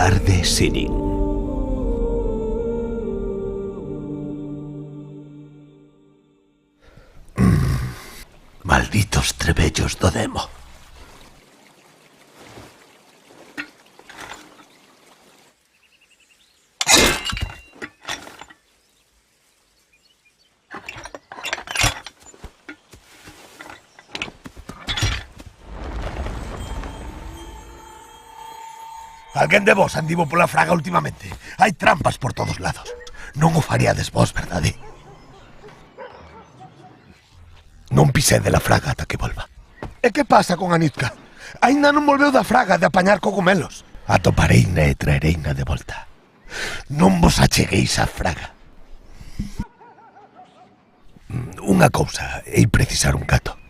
Altar de Sirin. Malditos trebellos do demo. Alguén de vos andivo pola fraga últimamente? Hai trampas por todos lados. Non o faríades vos, verdade? Non pisede la fraga ata que volva. E que pasa con Anitka? Ainda non volveu da fraga de apañar cogumelos. Atopareina e traereina de volta. Non vos achegueis á fraga. Unha cousa, hei precisar un gato.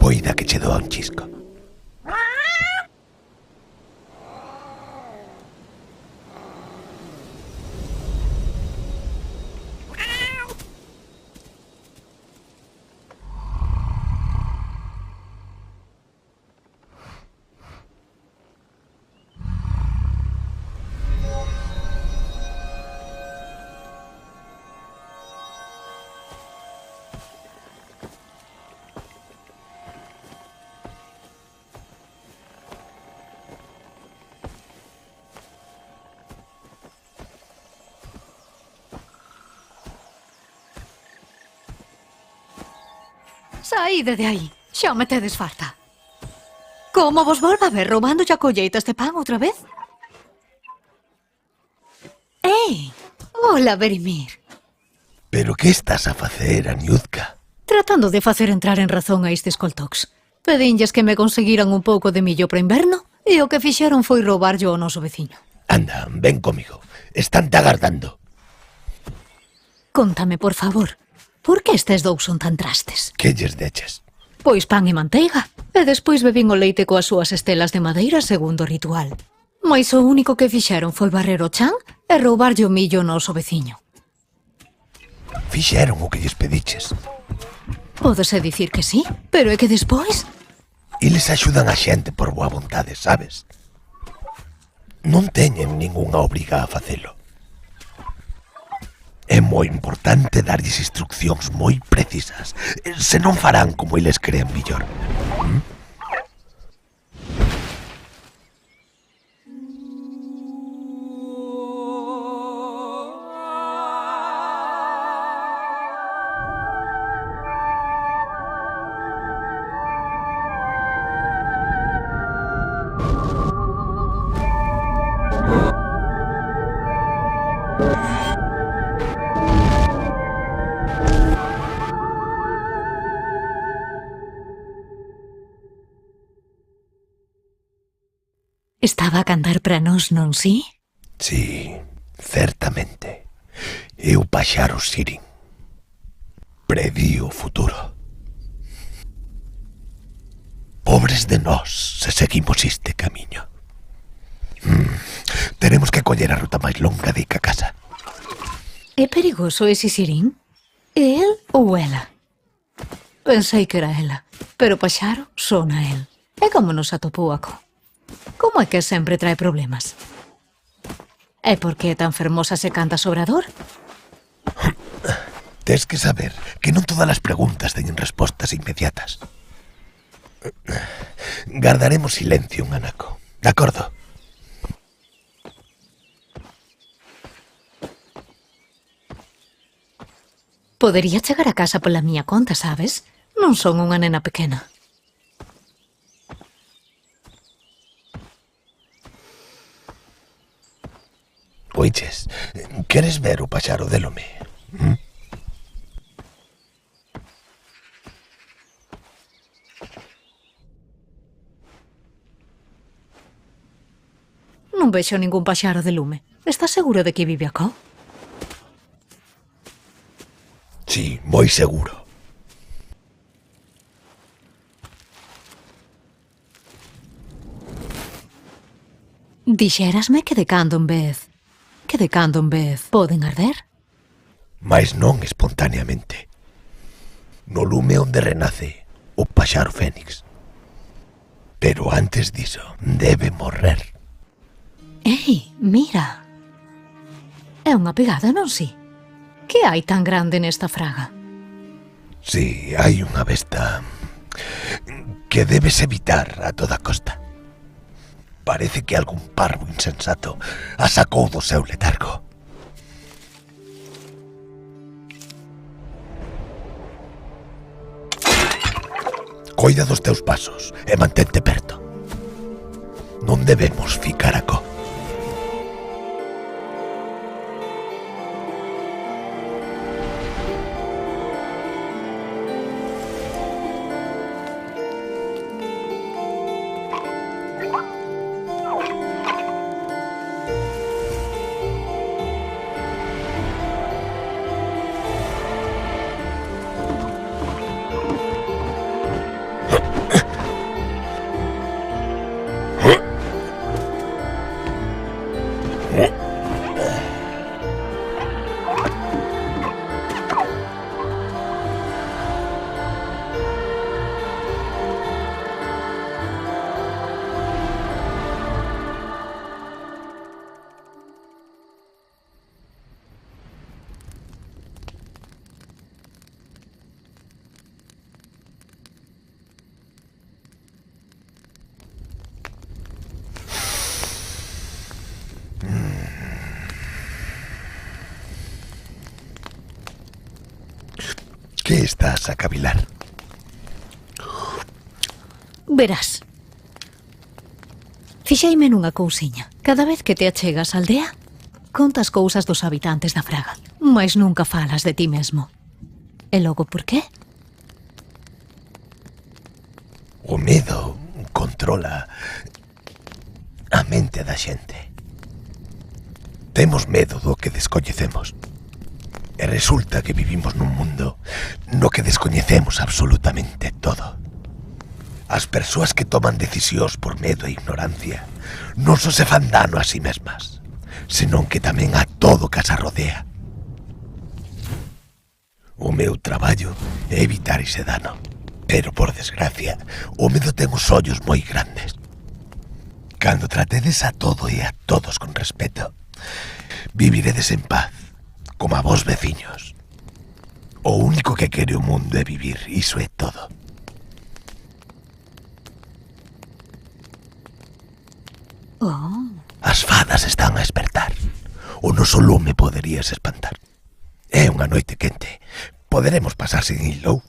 Poida que che doa un chisco. Saíde de aí, xa me tedes farta. Como vos volva a ver roubando a colleitas de pan outra vez? Ei, hola, Verimir. Pero que estás a facer, Aniuzka? Tratando de facer entrar en razón a estes coltocs. Pedinlles que me conseguiran un pouco de millo para inverno e o que fixeron foi roubarlle ao noso veciño. Anda, ven comigo. Están te agardando. Contame, por favor, por que estes dous son tan trastes? Que lles deches? Pois pan e manteiga. E despois bebín o leite coas súas estelas de madeira segundo o ritual. Mais o único que fixeron foi barrer o chan e roubarlle o millo ao noso veciño. Fixeron o que lles pediches. Pódese dicir que sí, pero é que despois... Eles axudan a xente por boa vontade, sabes? Non teñen ningunha obriga a facelo. É moi importante darlles instruccións moi precisas. Se non farán como eles crean millor. Estaba a cantar para nós, non si? Sí, certamente. É o paxaro Sirin. Predí o futuro. Pobres de nós se seguimos este camiño. Teremos que coller a ruta máis longa de a casa. É perigoso ese Sirin? É el ou ela? Pensei que era ela, pero Paxaro sona el. E como nos atopou aco? Como é que sempre trae problemas? É porque é tan fermosa se canta sobre a dor? Tes que saber que non todas as preguntas teñen respostas inmediatas. Gardaremos silencio un anaco, de acordo? Podería chegar a casa pola miña conta, sabes? Non son unha nena pequena. Oiches, queres ver o paxaro de Lome? Non vexo ningún paxaro de lume. Estás seguro de que vive acá? Sí, moi seguro. Dixérasme que de cando en vez de cando en vez poden arder? Mais non espontaneamente. No lume onde renace o paxaro fénix. Pero antes diso, debe morrer. Ei, mira. É unha pegada, non si? Que hai tan grande nesta fraga? Si, hai unha besta que debes evitar a toda costa. Parece que algún parvo insensato a sacou do seu letargo. Coida dos teus pasos e mantente perto. Non debemos ficar a co. Que estás a cavilar? Verás. Fixeime nunha cousiña. Cada vez que te achegas á aldea, contas cousas dos habitantes da fraga, mas nunca falas de ti mesmo. E logo por qué? O medo controla a mente da xente. Temos medo do que descoñecemos. E resulta que vivimos nun mundo no que descoñecemos absolutamente todo. As persoas que toman decisións por medo e ignorancia non só se fan dano a si mesmas, senón que tamén a todo que as arrodea. O meu traballo é evitar ese dano, pero por desgracia, o medo ten os ollos moi grandes. Cando tratedes a todo e a todos con respeto, viviredes en paz, como a vos veciños. O único que quere o mundo é vivir, iso é todo. Oh, As fadas están a espertar. O noso lume poderías espantar. É unha noite quente. Poderemos pasar sin hilo.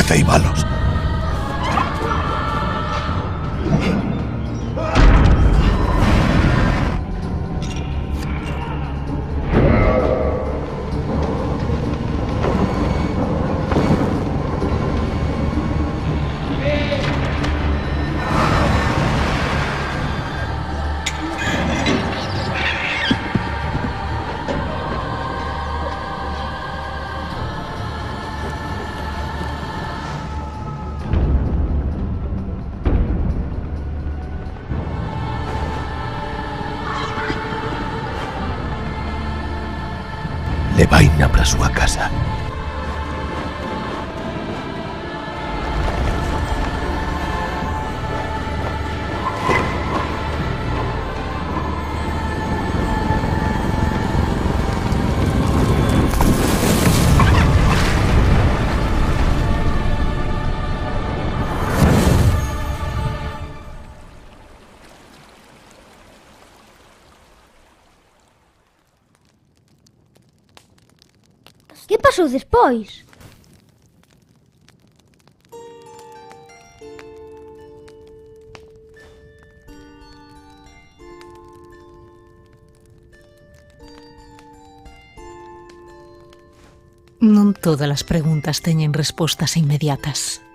ceibalos. Levaina para a súa casa. Que pasou despois? Non todas as preguntas teñen respostas inmediatas.